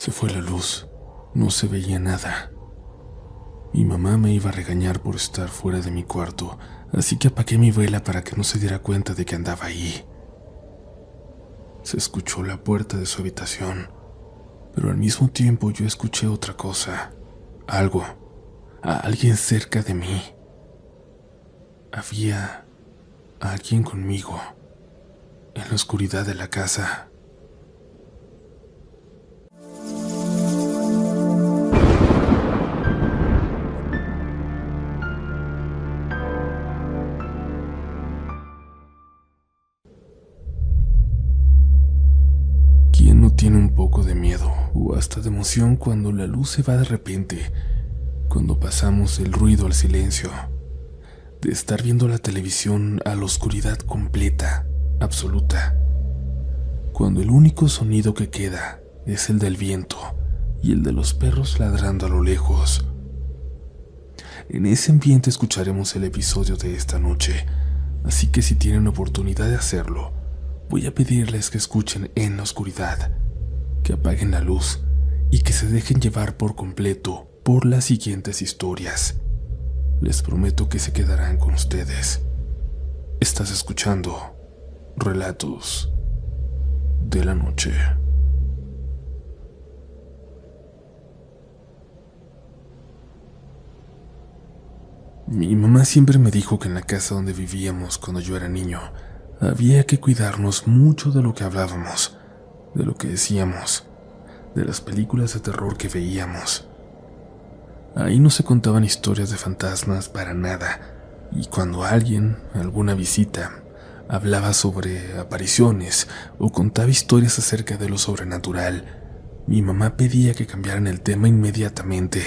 Se fue la luz, no se veía nada. Mi mamá me iba a regañar por estar fuera de mi cuarto, así que apagué mi vela para que no se diera cuenta de que andaba ahí. Se escuchó la puerta de su habitación, pero al mismo tiempo yo escuché otra cosa, algo, a alguien cerca de mí. Había alguien conmigo, en la oscuridad de la casa. ¿Quién no tiene un poco de miedo o hasta de emoción cuando la luz se va de repente, cuando pasamos del ruido al silencio, de estar viendo la televisión a la oscuridad completa, absoluta, cuando el único sonido que queda es el del viento y el de los perros ladrando a lo lejos? En ese ambiente escucharemos el episodio de esta noche, así que si tienen oportunidad de hacerlo, voy a pedirles que escuchen en la oscuridad, que apaguen la luz y que se dejen llevar por completo por las siguientes historias. Les prometo que se quedarán con ustedes. Estás escuchando Relatos de la Noche. Mi mamá siempre me dijo que en la casa donde vivíamos cuando yo era niño, había que cuidarnos mucho de lo que hablábamos, de lo que decíamos, de las películas de terror que veíamos. Ahí no se contaban historias de fantasmas para nada, y cuando alguien, alguna visita, hablaba sobre apariciones o contaba historias acerca de lo sobrenatural, mi mamá pedía que cambiaran el tema inmediatamente.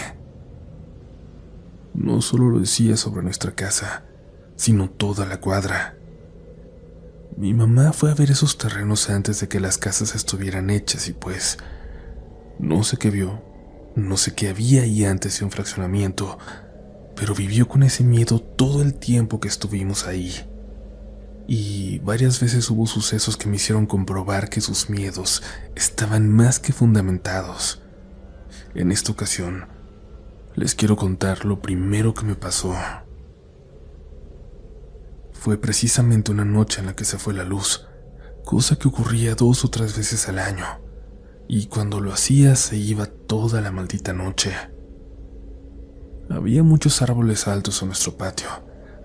No solo lo decía sobre nuestra casa, sino toda la cuadra. Mi mamá fue a ver esos terrenos antes de que las casas estuvieran hechas y pues, no sé qué vio, no sé qué había ahí antes de un fraccionamiento, pero vivió con ese miedo todo el tiempo que estuvimos ahí. Y varias veces hubo sucesos que me hicieron comprobar que sus miedos estaban más que fundamentados. En esta ocasión, les quiero contar lo primero que me pasó. Fue precisamente una noche en la que se fue la luz, cosa que ocurría 2 o 3 veces al año, y cuando lo hacía se iba toda la maldita noche. Había muchos árboles altos en nuestro patio,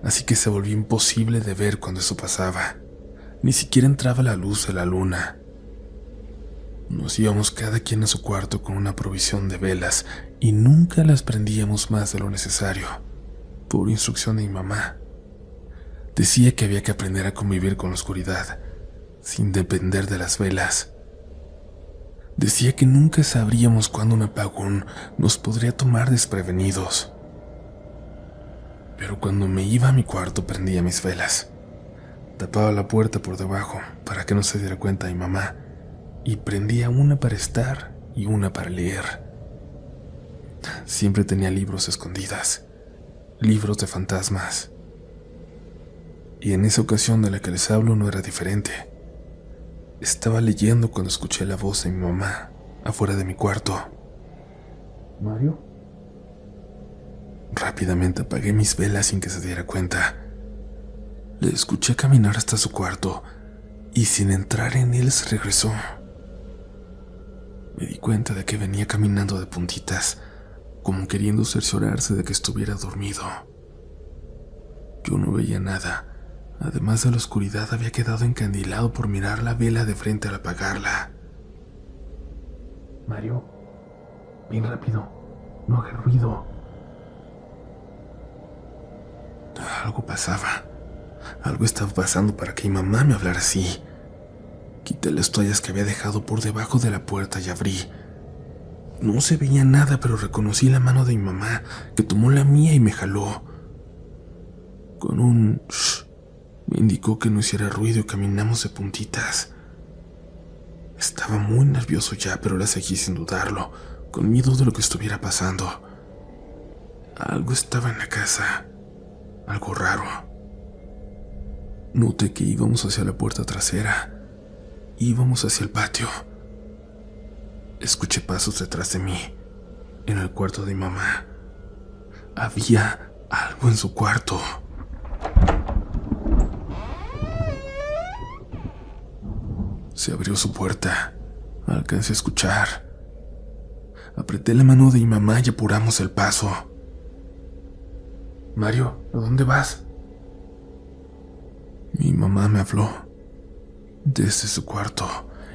así que se volvió imposible de ver cuando eso pasaba. Ni siquiera entraba la luz de la luna. Nos íbamos cada quien a su cuarto con una provisión de velas y nunca las prendíamos más de lo necesario, por instrucción de mi mamá. Decía que había que aprender a convivir con la oscuridad, sin depender de las velas. Decía que nunca sabríamos cuándo un apagón nos podría tomar desprevenidos. Pero cuando me iba a mi cuarto prendía mis velas. Tapaba la puerta por debajo para que no se diera cuenta mi mamá y prendía una para estar y una para leer. Siempre tenía libros escondidas, libros de fantasmas. Y en esa ocasión de la que les hablo no era diferente. Estaba leyendo cuando escuché la voz de mi mamá afuera de mi cuarto. ¿Mario? Rápidamente apagué mis velas sin que se diera cuenta. Le escuché caminar hasta su cuarto y sin entrar en él se regresó. Me di cuenta de que venía caminando de puntitas, como queriendo cerciorarse de que estuviera dormido. Yo no veía nada. Además de la oscuridad, había quedado encandilado por mirar la vela de frente al apagarla. Mario, ven rápido, no hagas ruido. Algo pasaba. Algo estaba pasando para que mi mamá me hablara así. Quité las toallas que había dejado por debajo de la puerta y abrí. No se veía nada, pero reconocí la mano de mi mamá, que tomó la mía y me jaló. Con un shh, me indicó que no hiciera ruido y caminamos de puntitas. Estaba muy nervioso ya, pero la seguí sin dudarlo, con miedo de lo que estuviera pasando. Algo estaba en la casa, algo raro. Noté que íbamos hacia la puerta trasera, íbamos hacia el patio. Escuché pasos detrás de mí, en el cuarto de mi mamá. Había algo en su cuarto. Se abrió su puerta. Alcancé a escuchar. Apreté la mano de mi mamá y apuramos el paso. Mario, ¿a dónde vas? Mi mamá me habló desde su cuarto,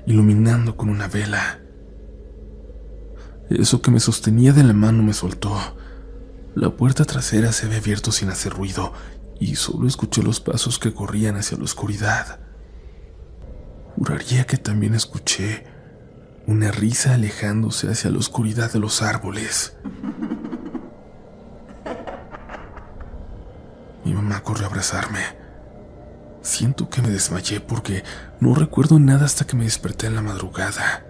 iluminando con una vela. Eso que me sostenía de la mano me soltó. La puerta trasera se había abierto sin hacer ruido y solo escuché los pasos que corrían hacia la oscuridad. Juraría que también escuché una risa alejándose hacia la oscuridad de los árboles. Mi mamá corrió a abrazarme. Siento que me desmayé porque no recuerdo nada hasta que me desperté en la madrugada,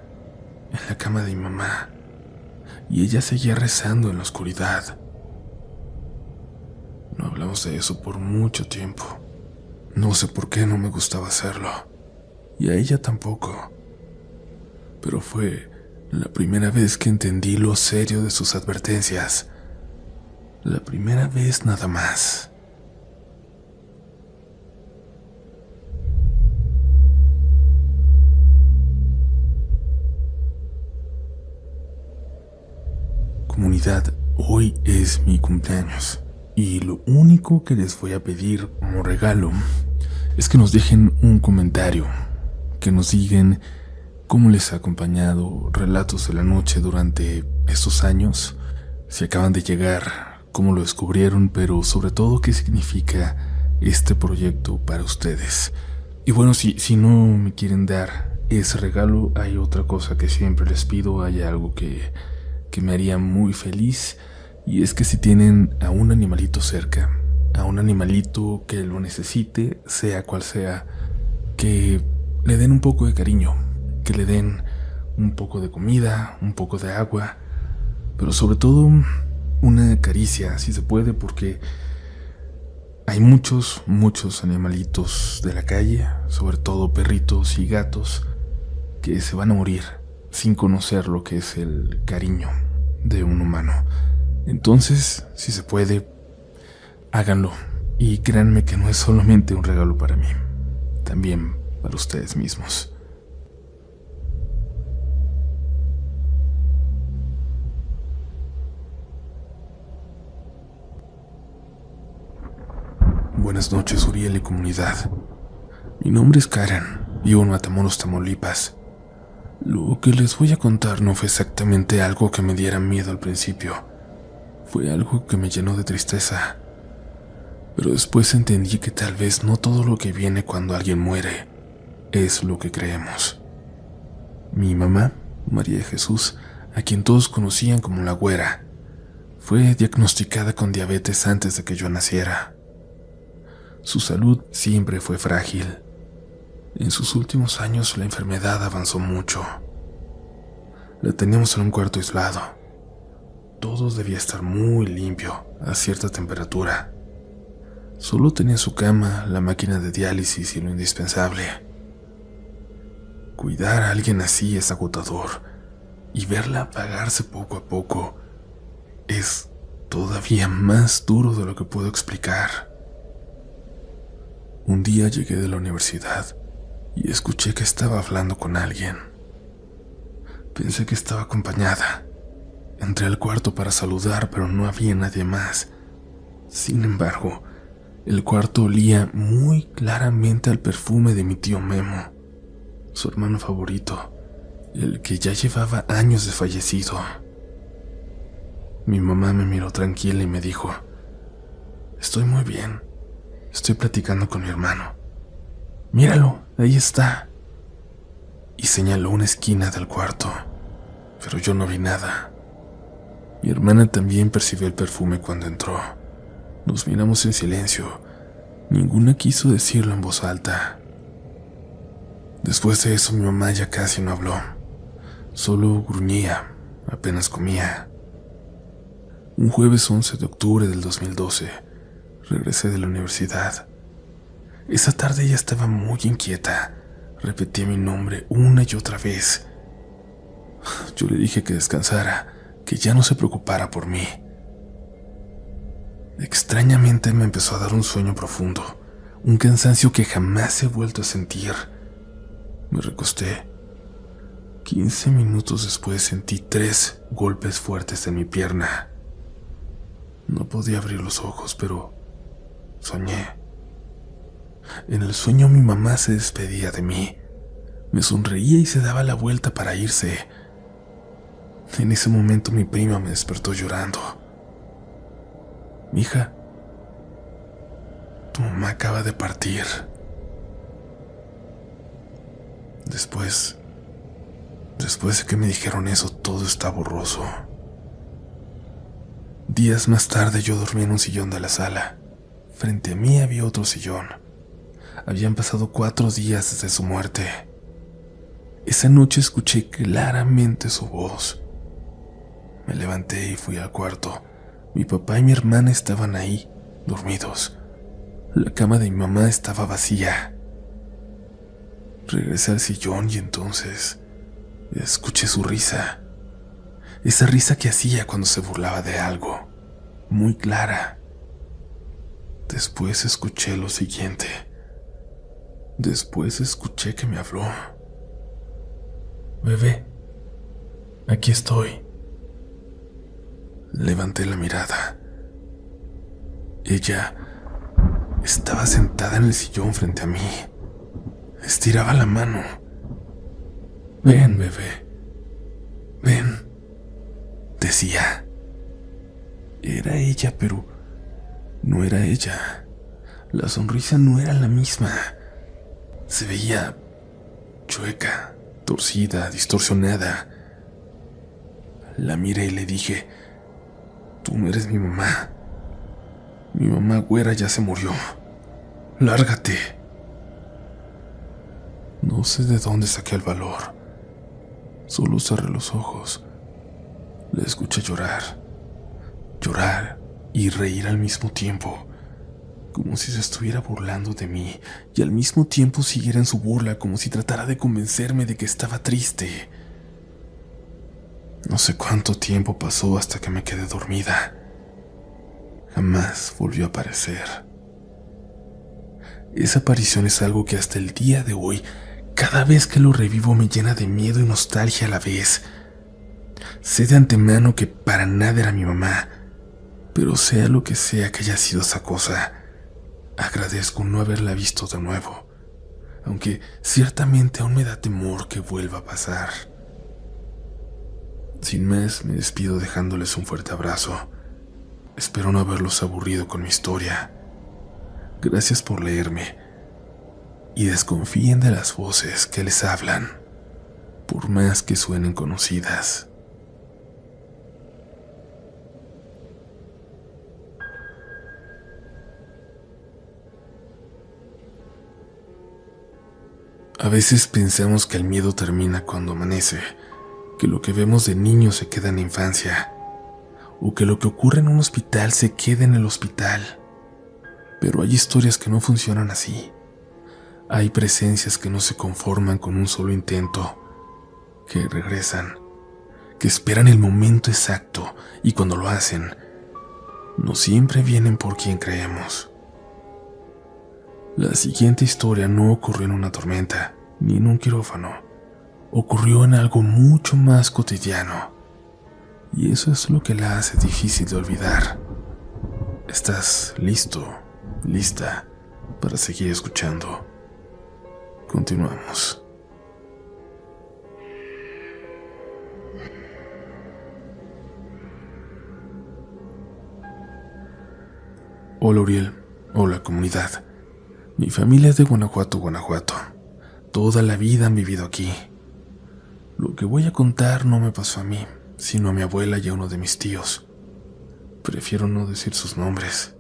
en la cama de mi mamá, y ella seguía rezando en la oscuridad. No hablamos de eso por mucho tiempo. No sé por qué no me gustaba hacerlo, y a ella tampoco. Pero fue la primera vez que entendí lo serio de sus advertencias. La primera vez nada más. Comunidad, hoy es mi cumpleaños y lo único que les voy a pedir como regalo es que nos dejen un comentario, que nos digan cómo les ha acompañado Relatos de la Noche durante estos años, si acaban de llegar, cómo lo descubrieron, pero sobre todo qué significa este proyecto para ustedes. Y bueno, si no me quieren dar ese regalo, hay otra cosa que siempre les pido, hay algo que me haría muy feliz, y es que si tienen a un animalito cerca, a un animalito que lo necesite, sea cual sea, que le den un poco de cariño, que le den un poco de comida, un poco de agua, pero sobre todo una caricia, si se puede, porque hay muchos animalitos de la calle, sobre todo perritos y gatos, que se van a morir sin conocer lo que es el cariño de un humano. Entonces, si se puede, háganlo. Y créanme que no es solamente un regalo para mí, también para ustedes mismos. Buenas noches, Uriel y comunidad. Mi nombre es Karen, vivo en Matamoros, Tamaulipas. Lo que les voy a contar no fue exactamente algo que me diera miedo al principio. Fue algo que me llenó de tristeza. Pero después entendí que tal vez no todo lo que viene cuando alguien muere es lo que creemos. Mi mamá, María de Jesús, a quien todos conocían como la Güera, fue diagnosticada con diabetes antes de que yo naciera. Su salud siempre fue frágil. En sus últimos años la enfermedad avanzó mucho. La teníamos en un cuarto aislado. Todo debía estar muy limpio, a cierta temperatura. Solo tenía su cama, la máquina de diálisis y lo indispensable. Cuidar a alguien así es agotador, y verla apagarse poco a poco es todavía más duro de lo que puedo explicar. Un día llegué de la universidad y escuché que estaba hablando con alguien. Pensé que estaba acompañada. Entré al cuarto para saludar, pero no había nadie más. Sin embargo, el cuarto olía muy claramente al perfume de mi tío Memo, su hermano favorito, el que ya llevaba años de fallecido. Mi mamá me miró tranquila y me dijo: «Estoy muy bien. Estoy platicando con mi hermano. Míralo, ahí está». Y señaló una esquina del cuarto, pero yo no vi nada. Mi hermana también percibió el perfume cuando entró. Nos miramos en silencio. Ninguna quiso decirlo en voz alta. Después de eso mi mamá ya casi no habló. Solo gruñía, apenas comía. Un jueves 11 de octubre del 2012, regresé de la universidad. Esa tarde ella estaba muy inquieta. Repetía mi nombre una y otra vez. Yo le dije que descansara, que ya no se preocupara por mí. Extrañamente me empezó a dar un sueño profundo, un cansancio que jamás he vuelto a sentir. Me recosté. 15 minutos después sentí 3 golpes fuertes en mi pierna. No podía abrir los ojos, pero soñé. En el sueño mi mamá se despedía de mí. Me sonreía y se daba la vuelta para irse. En ese momento mi prima me despertó llorando. Mija, tu mamá acaba de partir. Después de que me dijeron eso, todo está borroso. Días más tarde yo dormí en un sillón de la sala. Frente a mí había otro sillón. Habían pasado 4 días desde su muerte. Esa noche escuché claramente su voz. Me levanté y fui al cuarto. Mi papá y mi hermana estaban ahí, dormidos. La cama de mi mamá estaba vacía. Regresé al sillón y entonces escuché su risa. Esa risa que hacía cuando se burlaba de algo, muy clara. Después escuché lo siguiente. Después escuché que me habló. Bebé, aquí estoy. Levanté la mirada. Ella estaba sentada en el sillón frente a mí. Estiraba la mano. Ven, bebé. Ven, decía. Era ella, pero no era ella. La sonrisa no era la misma. Se veía chueca, torcida, distorsionada. La miré y le dije: tú no eres mi mamá. Mi mamá güera ya se murió. Lárgate. No sé de dónde saqué el valor. Solo cerré los ojos. La escuché llorar y reír al mismo tiempo, como si se estuviera burlando de mí y al mismo tiempo siguiera en su burla, como si tratara de convencerme de que estaba triste. No sé cuánto tiempo pasó hasta que me quedé dormida. Jamás volvió a aparecer. Esa aparición es algo que hasta el día de hoy, cada vez que lo revivo, me llena de miedo y nostalgia a la vez. Sé de antemano que para nada era mi mamá, pero sea lo que sea que haya sido esa cosa, agradezco no haberla visto de nuevo, aunque ciertamente aún me da temor que vuelva a pasar. Sin más, me despido dejándoles un fuerte abrazo. Espero no haberlos aburrido con mi historia. Gracias por leerme y desconfíen de las voces que les hablan, por más que suenen conocidas. A veces pensamos que el miedo termina cuando amanece, que lo que vemos de niño se queda en la infancia, o que lo que ocurre en un hospital se queda en el hospital. Pero hay historias que no funcionan así. Hay presencias que no se conforman con un solo intento, que regresan, que esperan el momento exacto y cuando lo hacen, no siempre vienen por quien creemos. La siguiente historia no ocurrió en una tormenta, ni en un quirófano. Ocurrió en algo mucho más cotidiano. Y eso es lo que la hace difícil de olvidar. ¿Estás listo, lista para seguir escuchando? Continuamos. Hola Uriel, hola comunidad. Mi familia es de Guanajuato. Toda la vida han vivido aquí. Lo que voy a contar no me pasó a mí, sino a mi abuela y a uno de mis tíos. Prefiero no decir sus nombres.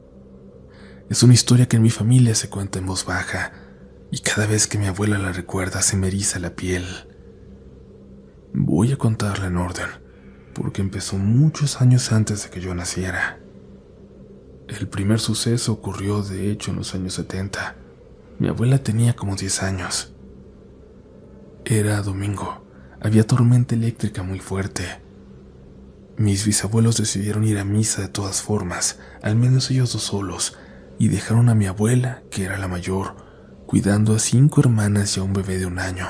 Es una historia que en mi familia se cuenta en voz baja, y cada vez que mi abuela la recuerda se me eriza la piel. Voy a contarla en orden, porque empezó muchos años antes de que yo naciera. El primer suceso ocurrió de hecho en los años 70. Mi abuela tenía como 10 años. Era domingo, había tormenta eléctrica muy fuerte. Mis bisabuelos decidieron ir a misa de todas formas, al menos ellos dos solos, y dejaron a mi abuela, que era la mayor, cuidando a 5 hermanas y a un bebé de 1 año.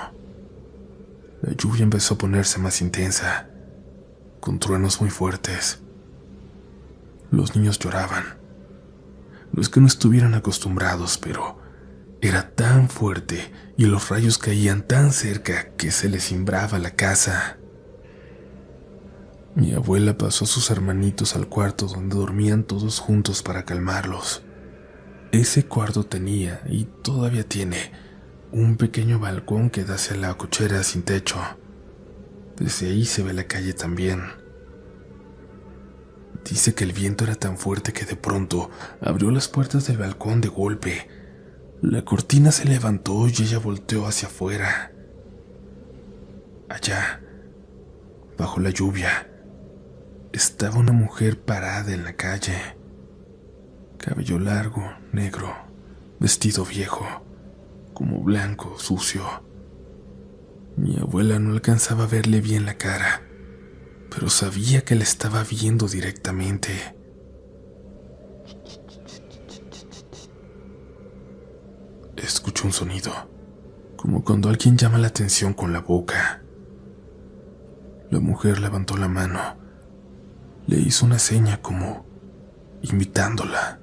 La lluvia empezó a ponerse más intensa, con truenos muy fuertes. Los niños lloraban. No es que no estuvieran acostumbrados, pero era tan fuerte y los rayos caían tan cerca que se les cimbraba la casa. Mi abuela pasó a sus hermanitos al cuarto donde dormían todos juntos para calmarlos. Ese cuarto tenía, y todavía tiene, un pequeño balcón que da hacia la cochera sin techo. Desde ahí se ve la calle también. Dice que el viento era tan fuerte que de pronto abrió las puertas del balcón de golpe. La cortina se levantó y ella volteó hacia afuera. Allá, bajo la lluvia, estaba una mujer parada en la calle. Cabello largo, negro, vestido viejo, como blanco, sucio. Mi abuela no alcanzaba a verle bien la cara, pero sabía que la estaba viendo directamente. Escuchó un sonido, como cuando alguien llama la atención con la boca. La mujer levantó la mano, le hizo una seña como invitándola.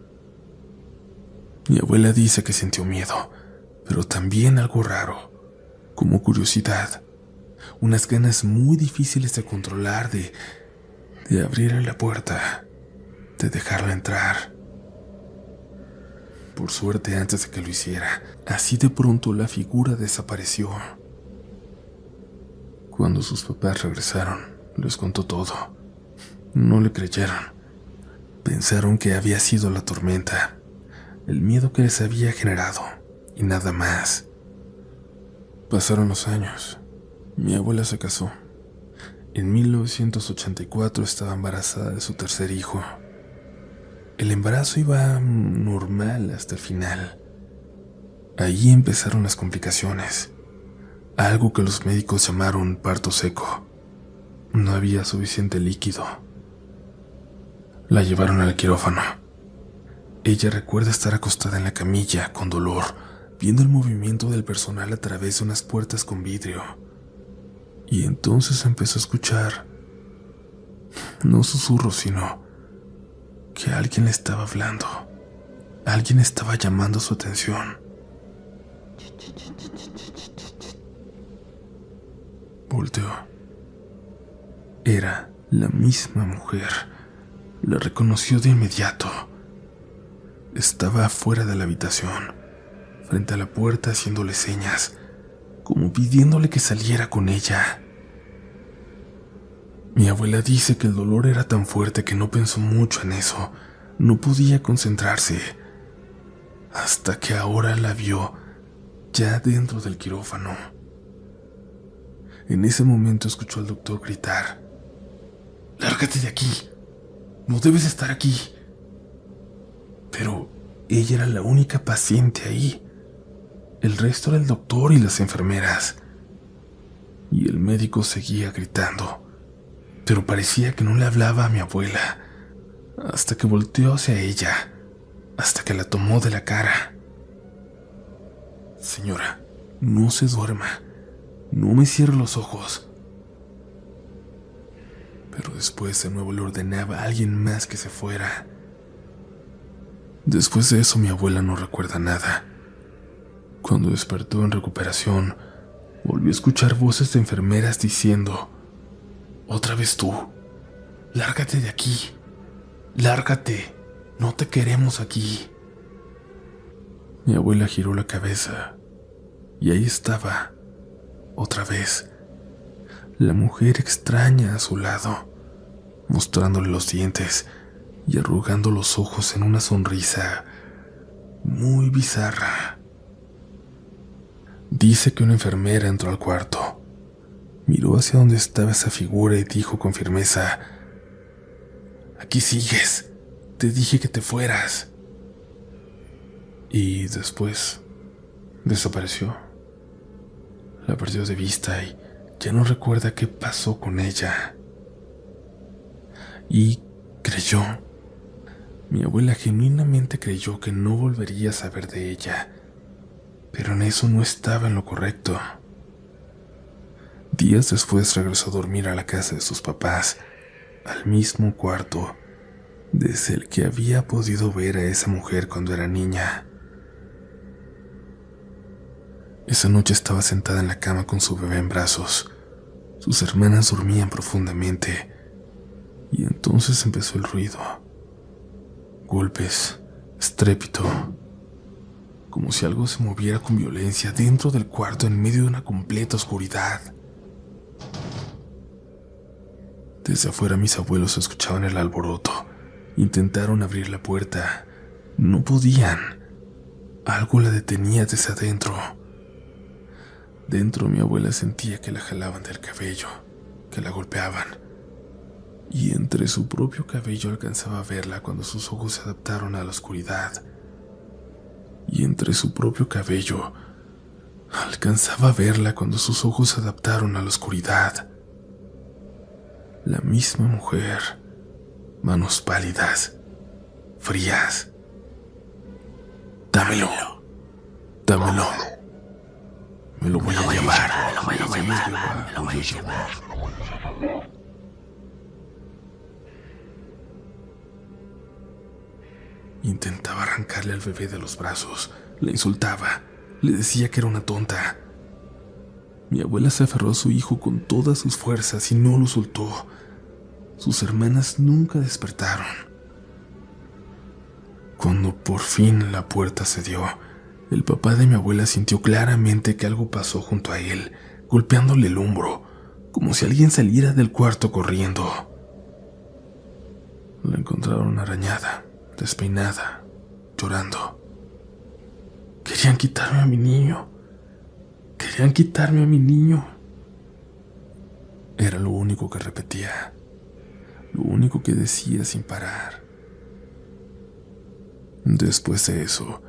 Mi abuela dice que sintió miedo, pero también algo raro, como curiosidad, unas ganas muy difíciles de controlar, de abrirle la puerta, de dejarla entrar. Por suerte, antes de que lo hiciera, así de pronto la figura desapareció. Cuando sus papás regresaron, les contó todo. No le creyeron. Pensaron que había sido la tormenta, el miedo que les había generado, y nada más. Pasaron los años. Mi abuela se casó. En 1984 estaba embarazada de su tercer hijo. El embarazo iba normal hasta el final. Ahí empezaron las complicaciones, algo que los médicos llamaron parto seco. No había suficiente líquido. La llevaron al quirófano. Ella recuerda estar acostada en la camilla, con dolor, viendo el movimiento del personal a través de unas puertas con vidrio. Y entonces empezó a escuchar, no susurros, sino que alguien le estaba hablando. Alguien estaba llamando su atención. Volteó. Era la misma mujer. La reconoció de inmediato. Estaba afuera de la habitación, frente a la puerta, haciéndole señas, como pidiéndole que saliera con ella. Mi abuela dice que el dolor era tan fuerte que no pensó mucho en eso. No podía concentrarse. Hasta que ahora la vio ya dentro del quirófano. En ese momento escuchó al doctor gritar: «¡Lárgate de aquí! ¡No debes estar aquí!». Pero ella era la única paciente ahí. El resto era el doctor y las enfermeras. Y el médico seguía gritando, pero parecía que no le hablaba a mi abuela, hasta que volteó hacia ella, hasta que la tomó de la cara. «Señora, no se duerma, no me cierre los ojos». Pero después de nuevo le ordenaba a alguien más que se fuera. Después de eso mi abuela no recuerda nada. Cuando despertó en recuperación, volvió a escuchar voces de enfermeras diciendo: «Otra vez tú, lárgate de aquí, lárgate, no te queremos aquí». Mi abuela giró la cabeza y ahí estaba, otra vez, la mujer extraña a su lado, mostrándole los dientes y arrugando los ojos en una sonrisa muy bizarra. Dice que una enfermera entró al cuarto, miró hacia donde estaba esa figura y dijo con firmeza: «Aquí sigues, te dije que te fueras». Y después desapareció. La perdió de vista y Ya no recuerda qué pasó con ella. Y creyó. Mi abuela genuinamente creyó que no volvería a saber de ella, pero en eso no estaba en lo correcto. Días después regresó a dormir a la casa de sus papás, al mismo cuarto desde el que había podido ver a esa mujer cuando era niña. Esa noche estaba sentada en la cama con su bebé en brazos. Sus hermanas dormían profundamente, y entonces empezó el ruido. Golpes, estrépito, como si algo se moviera con violencia dentro del cuarto en medio de una completa oscuridad. Desde afuera mis abuelos escuchaban el alboroto. Intentaron abrir la puerta. No podían. Algo la detenía desde adentro. Dentro mi abuela sentía que la jalaban del cabello, que la golpeaban. Y entre su propio cabello alcanzaba a verla cuando sus ojos se adaptaron a la oscuridad. Y entre su propio cabello alcanzaba a verla cuando sus ojos se adaptaron a la oscuridad. La misma mujer, manos pálidas, frías. Dámelo, dámelo. Me lo voy a llevar. Me lo voy a llevar. Intentaba arrancarle al bebé de los brazos, la insultaba, le decía que era una tonta. Mi abuela se aferró a su hijo con todas sus fuerzas y no lo soltó. Sus hermanas nunca despertaron. Cuando por fin la puerta cedió, el papá de mi abuela sintió claramente que algo pasó junto a él, golpeándole el hombro, como si alguien saliera del cuarto corriendo. La encontraron arañada, despeinada, llorando. Querían quitarme a mi niño. Querían quitarme a mi niño. Era lo único que repetía, lo único que decía sin parar. Después de eso,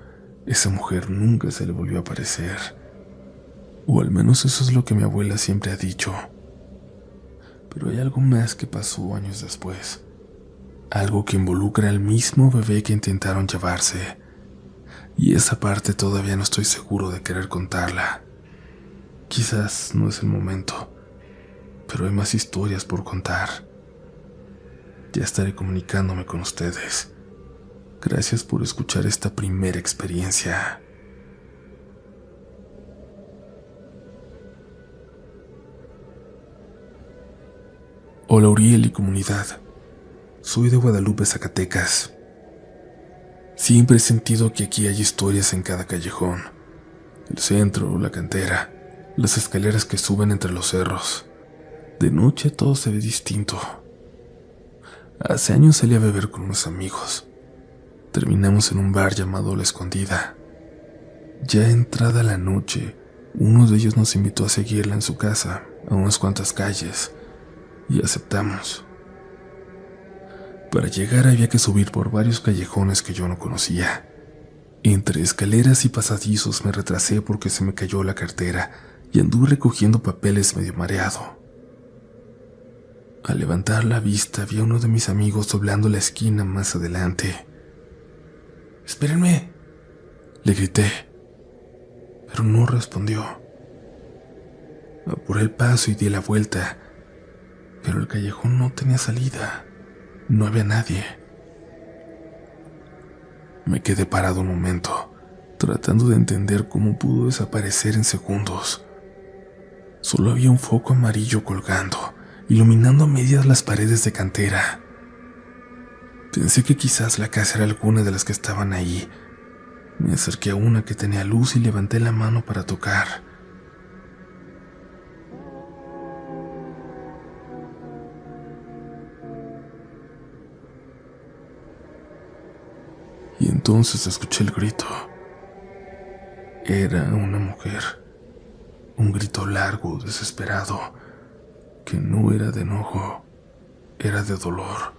esa mujer nunca se le volvió a aparecer. O al menos eso es lo que mi abuela siempre ha dicho. Pero hay algo más que pasó años después. Algo que involucra al mismo bebé que intentaron llevarse. Y esa parte todavía no estoy seguro de querer contarla. Quizás no es el momento, pero hay más historias por contar. Ya estaré comunicándome con ustedes. Gracias por escuchar esta primera experiencia. Hola Uriel y comunidad. Soy de Guadalupe, Zacatecas. Siempre he sentido que aquí hay historias en cada callejón. El centro, la cantera, las escaleras que suben entre los cerros. De noche todo se ve distinto. Hace años salí a beber con unos amigos. Terminamos en un bar llamado La Escondida. Ya entrada la noche, uno de ellos nos invitó a seguirla en su casa, a unas cuantas calles, y aceptamos. Para llegar había que subir por varios callejones que yo no conocía. Entre escaleras y pasadizos me retrasé porque se me cayó la cartera y anduve recogiendo papeles medio mareado. Al levantar la vista vi a uno de mis amigos doblando la esquina más adelante. «¡Espérenme!», le grité, pero no respondió. Apuré el paso y di la vuelta, pero el callejón no tenía salida. No había nadie. Me quedé parado un momento, tratando de entender cómo pudo desaparecer en segundos. Solo había un foco amarillo colgando, iluminando a medias las paredes de cantera. Pensé que quizás la casa era alguna de las que estaban ahí. Me acerqué a una que tenía luz y levanté la mano para tocar. Y entonces escuché el grito. Era una mujer. Un grito largo, desesperado, que no era de enojo, era de dolor.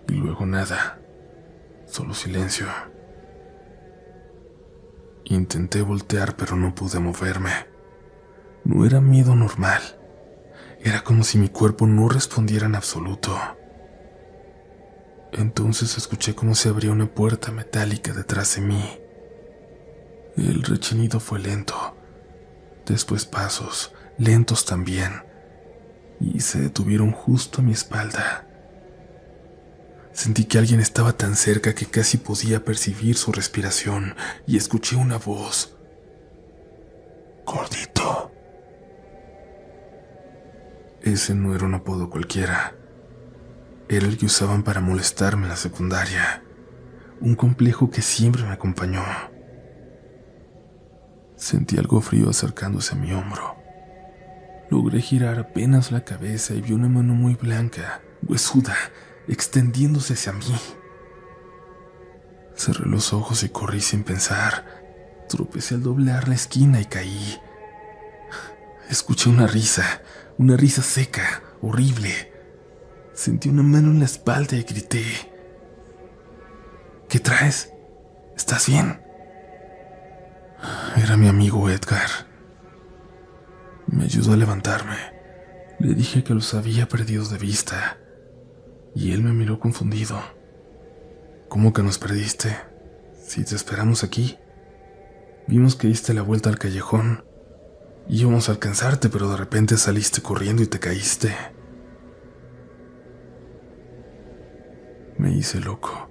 Y luego nada, solo silencio. Intenté voltear, pero no pude moverme. No era miedo normal. Era como si mi cuerpo no respondiera en absoluto. Entonces escuché cómo se abría una puerta metálica detrás de mí. El rechinido fue lento, después pasos, lentos también, y se detuvieron justo a mi espalda. Sentí que alguien estaba tan cerca que casi podía percibir su respiración, y escuché una voz. Gordito. Ese no era un apodo cualquiera. Era el que usaban para molestarme en la secundaria, un complejo que siempre me acompañó. Sentí algo frío acercándose a mi hombro. Logré girar apenas la cabeza y vi una mano muy blanca, huesuda, extendiéndose hacia mí. Cerré los ojos y corrí sin pensar. Tropecé al doblar la esquina y caí. Escuché una risa seca, horrible. Sentí una mano en la espalda y grité. ¿Qué traes? ¿Estás bien? Era mi amigo Edgar. Me ayudó a levantarme. Le dije que los había perdido de vista, y él me miró confundido. ¿Cómo que nos perdiste? Si te esperamos aquí. Vimos que diste la vuelta al callejón. Íbamos a alcanzarte, pero de repente saliste corriendo y te caíste. Me hice loco.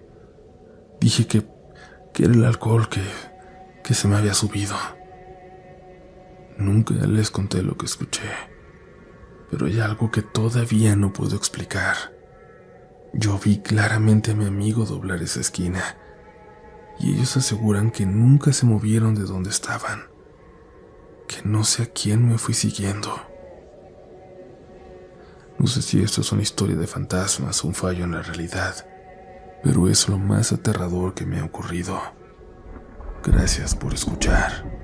Dije que era el alcohol que se me había subido. Nunca les conté lo que escuché, pero hay algo que todavía no puedo explicar. Yo vi claramente a mi amigo doblar esa esquina, y ellos aseguran que nunca se movieron de donde estaban, que no sé a quién me fui siguiendo. No sé si esto es una historia de fantasmas o un fallo en la realidad, pero es lo más aterrador que me ha ocurrido. Gracias por escuchar.